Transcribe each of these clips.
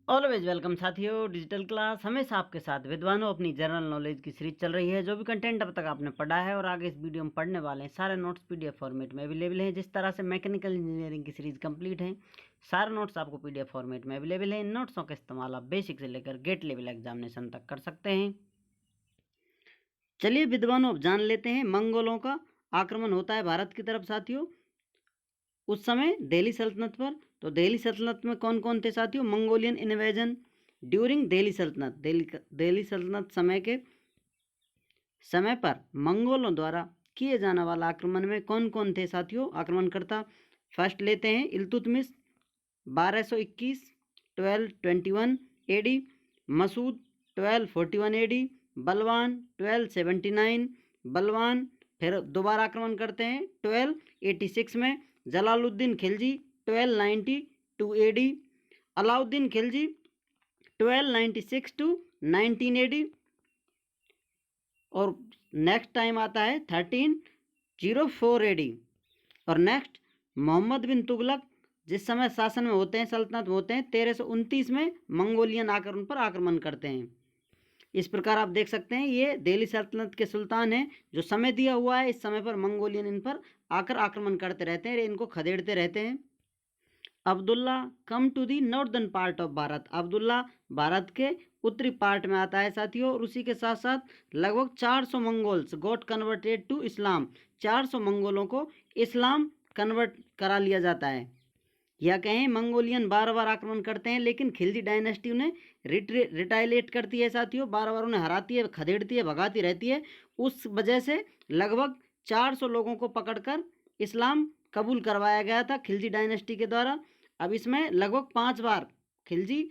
Always welcome साथियों, digital class हमेशा आपके साथ विद्वानों। अपनी जनरल नॉलेज की सीरीज चल रही है। जो भी कंटेंट अब तक आपने पढ़ा है और आगे इस वीडियो में पढ़ने वाले हैं, सारे नोट्स पीडीएफ फॉर्मेट में अवेलेबल हैं। जिस तरह से मैकेनिकल इंजीनियरिंग की सीरीज कंप्लीट है, सारे नोट्स आपको पीडीएफ फॉर्मेट में अवेलेबल हैं। इन नोट्सों का इस्तेमाल आप बेसिक से लेकर गेट लेवल एग्जामिनेशन तक कर सकते हैं। चलिए विद्वानों, अब जान लेते हैं मंगोलों का आक्रमण होता है भारत की तरफ साथियों उस समय दिल्ली सल्तनत पर। तो दिल्ली सल्तनत में कौन कौन थे साथियों? मंगोलियन इन्वेजन ड्यूरिंग दिल्ली सल्तनत, दिल्ली सल्तनत समय पर मंगोलों द्वारा किए जाने वाला आक्रमण में कौन कौन थे साथियों आक्रमणकर्ता? फर्स्ट लेते हैं इल्तुतमिश 1221 1221 एडी, मसूद 1241 एडी, बलवान 1279, बलवान फिर दोबारा आक्रमण करते हैं 1286 में, Jalaluddin Khilji 1292 AD, Alauddin Khilji 1296 to 19 AD, और नेक्स्ट टाइम आता है 1304 एडी। और नेक्स्ट मोहम्मद बिन तुगलक जिस समय शासन में होते हैं, सल्तनत में होते हैं, 1329 में मंगोलियन आक्रमण पर आक्रमण करते हैं। इस प्रकार आप देख सकते हैं ये दिल्ली सल्तनत के सुल्तान हैं। जो समय दिया हुआ है, इस समय पर मंगोलियन इन पर आकर आक्रमण करते रहते हैं, इनको खदेड़ते रहते हैं। Abdullah come to the northern part of Bharat, Abdullah Bharat के उत्तरी पार्ट में आता है साथियों। और उसी के साथ साथ लगभग 400 Mongols got converted to Islam, 400 मंगोलों को इस्लाम कन्वर्ट करा लिया जाता है। या कहें मंगोलियन बार बार आक्रमण करते हैं, लेकिन खिलजी डायनेस्टी उन्हें रिटाइलेट करती है साथियों, बार बार उन्हें हराती है, खदेड़ती है, भगाती रहती है। उस वजह से लगभग 400 लोगों को पकड़कर इस्लाम कबूल करवाया गया था खिलजी डायनेस्टी के द्वारा। अब इसमें लगभग 5 बार खिलजी,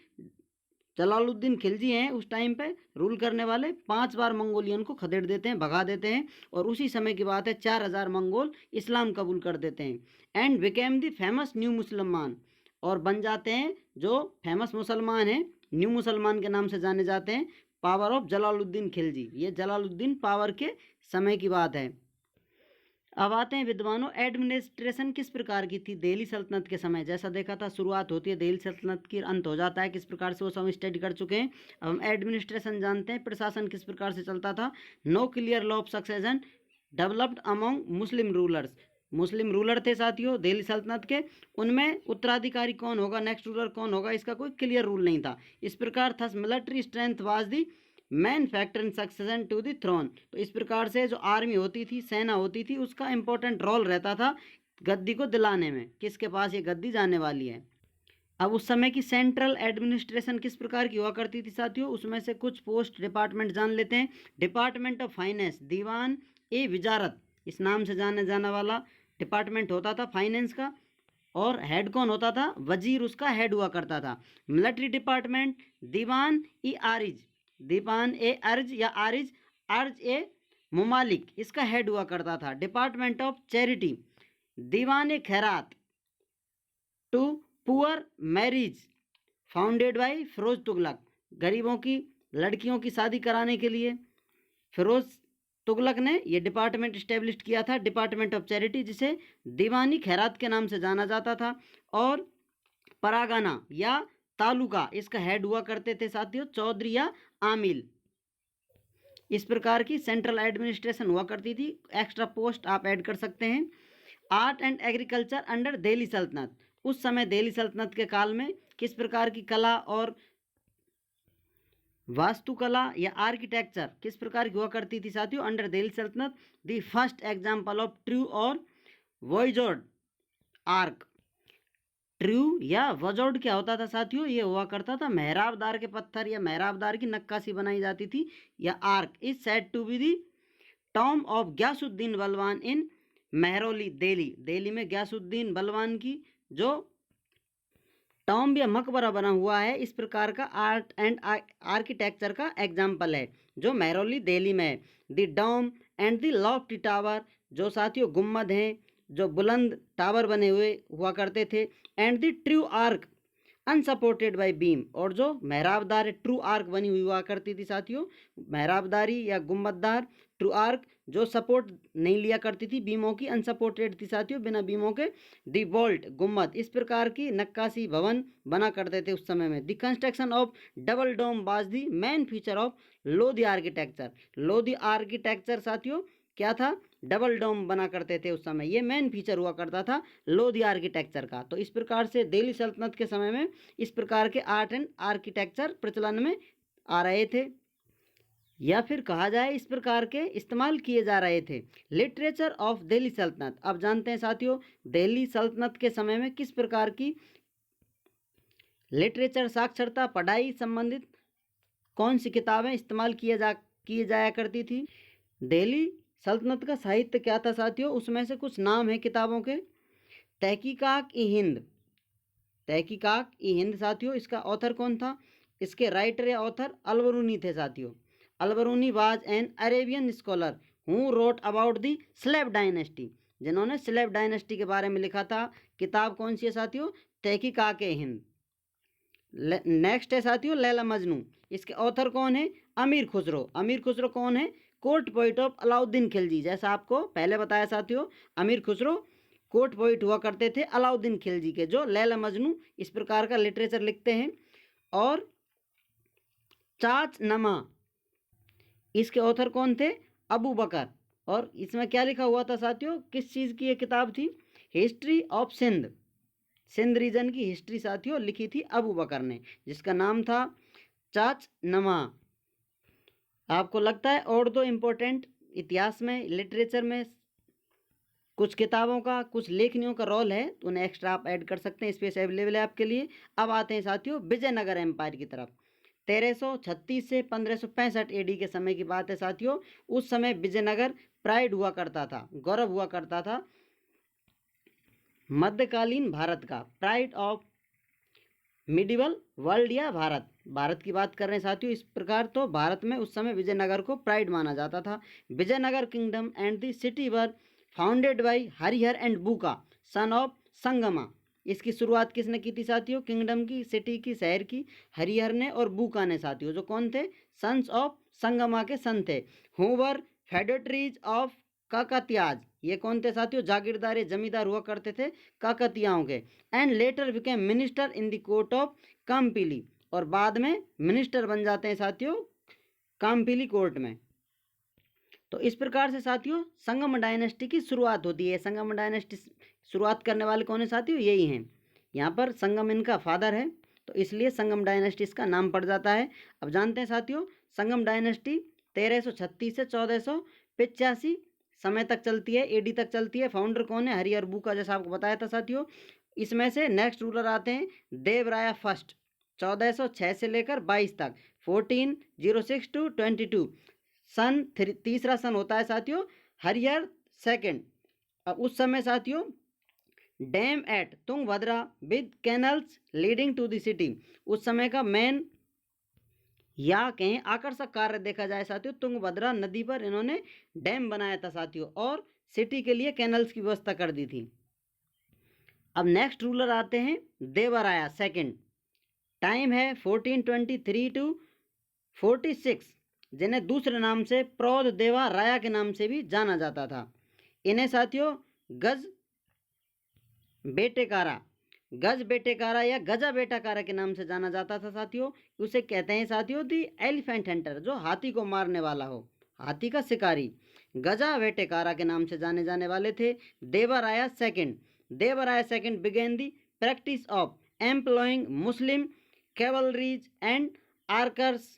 जलालुद्दीन खिलजी हैं उस टाइम पे रूल करने वाले, 5 बार मंगोलियन को खदेड़ देते हैं, भगा देते हैं। और उसी समय की बात है 4000 मंगोल इस्लाम कबूल कर देते हैं and became the famous new मुसलमान, और बन जाते हैं जो फेमस मुसलमान हैं, न्यू मुसलमान के नाम से जाने जाते हैं, पावर ऑफ जलालुद्दीन खिलजी। ये जलालुद्दीन पावर के समय की बात है। अब आते हैं विद्वानों, एडमिनिस्ट्रेशन किस प्रकार की थी दिल्ली सल्तनत के समय? जैसा देखा था, शुरुआत होती है दिल्ली सल्तनत की, अंत हो जाता है किस प्रकार से, वो सब स्टडी कर चुके हैं। अब हम एडमिनिस्ट्रेशन जानते हैं, प्रशासन किस प्रकार से चलता था। No clear law of succession developed among Muslim rulers, Muslim ruler थे साथियों दिल्ली सल्तनत के, उनमें उत्तराधिकारी कौन होगा, नेक्स्ट रूलर कौन होगा, इसका कोई क्लियर रूल नहीं था। इस प्रकार thus military strength was the main factor in succession to the throne. तो इस प्रकार से जो आर्मी होती थी, सेना होती थी, उसका इंपॉर्टेंट रोल रहता था गद्दी को दिलाने में, किसके पास ये गद्दी जाने वाली है। अब उस समय की सेंट्रल एडमिनिस्ट्रेशन किस प्रकार की हुआ करती थी साथियों? उसमें से कुछ पोस्ट डिपार्टमेंट जान लेते हैं। डिपार्टमेंट ऑफ फाइनेंस, दीवान ए विजारत, इस नाम से जाने जाने वाला डिपार्टमेंट होता था फाइनेंस का। और हेड कौन होता था? वजीर उसका हेड हुआ करता था। मिलिट्री डिपार्टमेंट दीवान ई आरिज, दीवान ए अर्ज या आरिज, अर्ज ए मुमालिक, इसका हेड हुआ करता था। Department of charity Diwan e Khairat to poor marriage founded by Firoz Tughlaq, गरीबों की लड़कियों की शादी कराने के लिए फिरोज तुगलक ने यह डिपार्टमेंट इस्टेब्लिश किया था, डिपार्टमेंट ऑफ चैरिटी, जिसे दीवानी खैरात के नाम से जाना जाता था। और परागना या तालुका, इसका हेड हुआ करते थे साथियों चौधरी या आमिल। इस प्रकार की सेंट्रल एडमिनिस्ट्रेशन हुआ करती थी। एक्स्ट्रा पोस्ट आप ऐड कर सकते हैं। Art and agriculture under Delhi सल्तनत, उस समय दिल्ली सल्तनत के काल में किस प्रकार की कला और वास्तुकला या आर्किटेक्चर किस प्रकार की हुआ करती थी साथियों अंडर दिल्ली सल्तनत? The first example of true और वॉइजोर्ड आर्क, ट्रू या वजोर्ड क्या होता था साथियों? ये हुआ करता था मेहराबदार के पत्थर या मेहराबदार की नक्काशी बनाई जाती थी, या arch is said to be the tomb of Ghiyasuddin Balban in Mehrauli Delhi, Delhi में ग्यासुद्दीन बलवान की जो टॉम या मकबरा बना हुआ है, इस प्रकार का आर्ट एंड आर्किटेक्चर का एग्जाम्पल है जो मेहरौली दिल्ली में है। The dome and the lofty tower, जो साथियों गुम्मद हैं, जो बुलंद टावर बने हुए हुआ करते थे, and the true arch, unsupported by beam, और जो मेहराबदार ट्रू आर्क बनी हुई हुआ करती थी साथियों, मेहराबदारी या गुम्बददार ट्रू आर्क जो सपोर्ट नहीं लिया करती थी बीमों की, अनसपोर्टेड थी साथियों, बिना बीमों के। दी वॉल्ट गुम्बद, इस प्रकार की नक्काशी भवन बना करते थे उस समय में। The construction of double dome was the main feature of Lodhi architecture. Lodhi architecture साथियों क्या था, डबल डोम बना करते थे उस समय, ये मेन फीचर हुआ करता था लोधी आर्किटेक्चर का। तो इस प्रकार से दिल्ली सल्तनत के समय में इस प्रकार के आर्ट एंड आर्किटेक्चर प्रचलन में आ रहे थे, या फिर कहा जाए इस प्रकार के इस्तेमाल किए जा रहे थे। लिटरेचर ऑफ दिल्ली सल्तनत, अब जानते हैं साथियों दिल्ली सल्तनत के समय में किस प्रकार की लिटरेचर, साक्षरता, पढ़ाई संबंधित कौन सी किताबें इस्तेमाल किए जाया करती थी। दिल्ली सल्तनत का साहित्य क्या था साथियों, उसमें से कुछ नाम है किताबों के। तहकीकाक ई हिंद, तहकीकाक ई हिंद साथियों, इसका ऑथर कौन था, इसके राइटर या ऑथर अलबरूनी थे साथियों। Al-Biruni was an Arabian scholar who wrote about the slave dynasty, जिन्होंने स्लेव डायनेस्टी के बारे में लिखा था। किताब कौन सी है साथियों, तहकीकाक ए हिंद। नेक्स्ट है साथियों लैला मजनू, इसके ऑथर कौन है, अमीर खुसरो। अमीर खुसरो कौन है, court poet of Alauddin Khilji. जैसा आपको पहले बताया साथियों, अमीर खुसरो कोर्ट पोइट हुआ करते थे अलाउद्दीन खिलजी के, जो लैला मजनू इस प्रकार का लिटरेचर लिखते हैं। और चाच नमा, इसके ऑथर कौन थे, अबू बकर। और इसमें क्या लिखा हुआ था साथियों, किस चीज़ की ये किताब थी, history of Sindh, Sindh region की हिस्ट्री साथियों लिखी थी अबू बकर ने, जिसका नाम था चाच नमा। आपको लगता है और दो इम्पोर्टेंट इतिहास में, लिटरेचर में कुछ किताबों का, कुछ लेखनियों का रोल है, तो उन्हें एक्स्ट्रा आप ऐड कर सकते हैं, स्पेस अवेलेबल है आपके लिए। अब आते हैं साथियों विजयनगर एम्पायर की तरफ। 1336 से 1565 एडी के समय की बात है साथियों। उस समय विजयनगर प्राइड हुआ करता था, गौरव हुआ करता था मध्यकालीन भारत का, प्राइड ऑफ मिडिवल वर्ल्ड या भारत, भारत की बात कर रहे हैं साथियों। इस प्रकार तो भारत में उस समय विजयनगर को प्राइड माना जाता था। Vijayanagar kingdom and the city were founded by Harihara and Bukka son of Sangama. इसकी शुरुआत किसने की थी साथियों, किंगडम की, सिटी की, शहर की, हरिहर ने और बूका ने साथियों, जो कौन थे, सन्स ऑफ संगमा के सन थे। हुवर फेडेटरीज ऑफ काकतियाज, ये कौन थे साथियों, जागीरदार जमींदार हुआ करते थे काकतियाओं के। And later became minister in the court of Kampili, और बाद में मिनिस्टर बन जाते हैं साथियों कामपिली कोर्ट में। तो इस प्रकार से साथियों संगम डायनेस्टी की शुरुआत होती है। संगम डायनेस्टी शुरुआत करने वाले कौन है साथियों, यही हैं। यहाँ पर संगम इनका फादर है, तो इसलिए संगम डायनेस्टी इसका नाम पड़ जाता है। अब जानते हैं साथियों संगम डायनेस्टी 1336 से 1485 समय तक चलती है, एडी तक चलती है। फाउंडर कौन है, हरिहर बूका, जैसा आपको बताया था साथियों। इसमें से नेक्स्ट रूलर आते हैं देवराया फर्स्ट, 1406 से लेकर 22 तक, 1406 टू 22। सन तीसरा सन होता है साथियों हरिहर सेकंड। उस समय साथियों dam at Tungabhadra with canals leading to the city, उस समय का मेन या कहीं आकर्षक कार्य देखा जाए साथियों, तुंगभद्रा नदी पर इन्होंने डैम बनाया था साथियों, और सिटी के लिए कैनल्स की व्यवस्था कर दी थी। अब नेक्स्ट रूलर आते हैं देवराया सेकंड, टाइम है 1423 टू 46, जिन्हें दूसरे नाम से प्रौद देवा राया के नाम से भी जाना जाता था। इन्हें साथियों गज बेटेकारा, गज बेटेकारा या गजा बेटाकारा के नाम से जाना जाता था साथियों। उसे कहते हैं साथियों दी एलिफेंट हंटर, जो हाथी को मारने वाला हो, हाथी का शिकारी, गजा बेटेकारा के नाम से जाने जाने वाले थे। Devaraya second, Devaraya second began the practice of employing Muslim cavalries and archers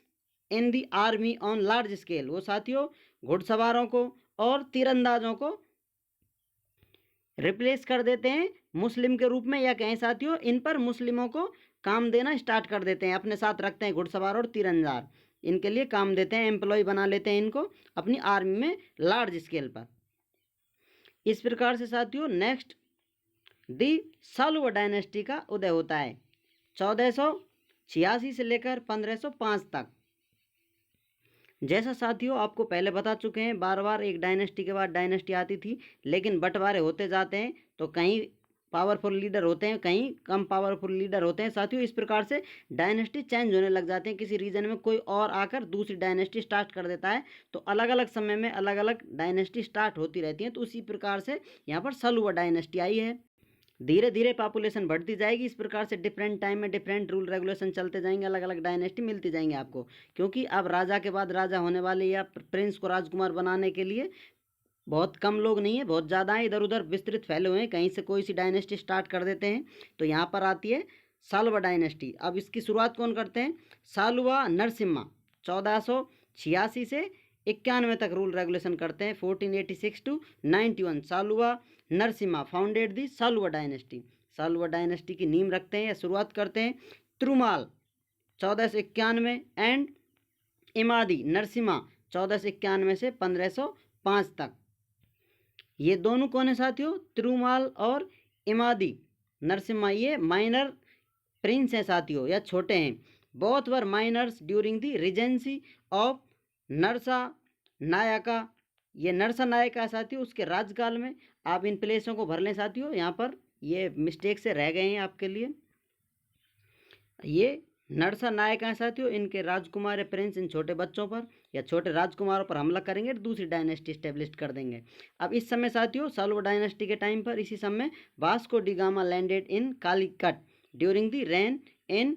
in the army on large scale. वो साथियों घुड़सवारों को और तीरंदाजों को रिप्लेस कर देते हैं मुस्लिम के रूप में, या कहें साथियों इन पर मुस्लिमों को काम देना स्टार्ट कर देते हैं, अपने साथ रखते हैं घुड़सवार और तीरंदाज, इनके लिए काम देते हैं, एम्प्लॉय बना लेते हैं इनको अपनी आर्मी में लार्ज स्केल पर। इस प्रकार से साथियों नेक्स्ट दी सालुवा डायनेस्टी का उदय होता है 1486 से लेकर 1505 तक। जैसा साथियों आपको पहले बता चुके हैं, बार बार एक डायनेस्टी के बाद डायनेस्टी आती थी, लेकिन बंटवारे होते जाते हैं, तो कहीं पावरफुल लीडर होते हैं, कहीं कम पावरफुल लीडर होते हैं साथियों। इस प्रकार से डायनेस्टी चेंज होने लग जाते हैं, किसी रीजन में कोई और आकर दूसरी डायनेस्टी स्टार्ट कर देता है, तो अलग अलग समय में अलग अलग डायनेस्टी स्टार्ट होती रहती हैं। तो उसी प्रकार से यहाँ पर सलुवा डायनेस्टी आई है। धीरे धीरे पॉपुलेशन बढ़ती जाएगी, इस प्रकार से डिफरेंट टाइम में डिफरेंट रूल रेगुलेशन चलते जाएंगे, अलग अलग डायनेस्टी मिलती जाएंगे आपको, क्योंकि अब राजा के बाद राजा होने वाले या प्रिंस को राजकुमार बनाने के लिए बहुत कम लोग नहीं है, बहुत ज़्यादा है, इधर उधर विस्तृत फैले हुए हैं, कहीं से कोई सी डायनेस्टी स्टार्ट कर देते हैं। तो यहाँ पर आती है सालवा डायनेस्टी। अब इसकी शुरुआत कौन करते हैं? सालवा नरसिम्हा 1486 से 91 तक रूल रेगुलेशन करते हैं। 1486 to 91 Saluva Narasimha founded the Saluva dynasty. Saluva dynasty की नींव रखते हैं या शुरुआत करते हैं तिरुमाल 1491 एंड इमादी नरसिम्हा 1491 से 1505 तक। ये दोनों कौन है साथियों? तिरुमाल और इमादी नरसिम्हा, ये माइनर प्रिंस हैं साथियों, या छोटे हैं। Both were minors during the regency of Narasa Nayaka. ये नरसा नायका साथियों, उसके राजकाल में। आप इन प्लेसों को भर लें साथियों, यहाँ पर ये मिस्टेक से रह गए हैं आपके लिए। ये नरसा नायक हैं साथियों, इनके राजकुमार प्रिंस इन छोटे बच्चों पर या छोटे राजकुमारों पर हमला करेंगे, दूसरी डायनेस्टी स्टेब्लिश कर देंगे। अब इस समय साथियों साल्वा डायनेस्टी के टाइम पर इसी समय Vasco da Gama landed in Calicut during the reign in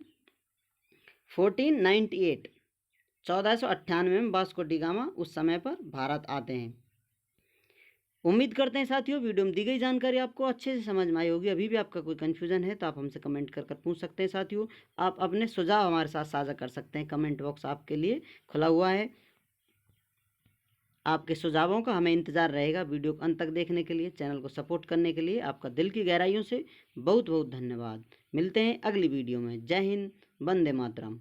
1498। 1498 में वास्को डी गामा उस समय पर भारत आते हैं। उम्मीद करते हैं साथियों वीडियो में दी गई जानकारी आपको अच्छे से समझ में आई होगी। अभी भी आपका कोई कन्फ्यूजन है तो आप हमसे कमेंट कर पूछ सकते हैं साथियों। आप अपने सुझाव हमारे साथ साझा कर सकते हैं, कमेंट बॉक्स आपके लिए खुला हुआ है। आपके सुझावों का हमें इंतज़ार रहेगा। वीडियो को अंत तक देखने के लिए, चैनल को सपोर्ट करने के लिए आपका दिल की गहराइयों से बहुत बहुत धन्यवाद। मिलते हैं अगली वीडियो में। जय हिंद, वंदे मातरम।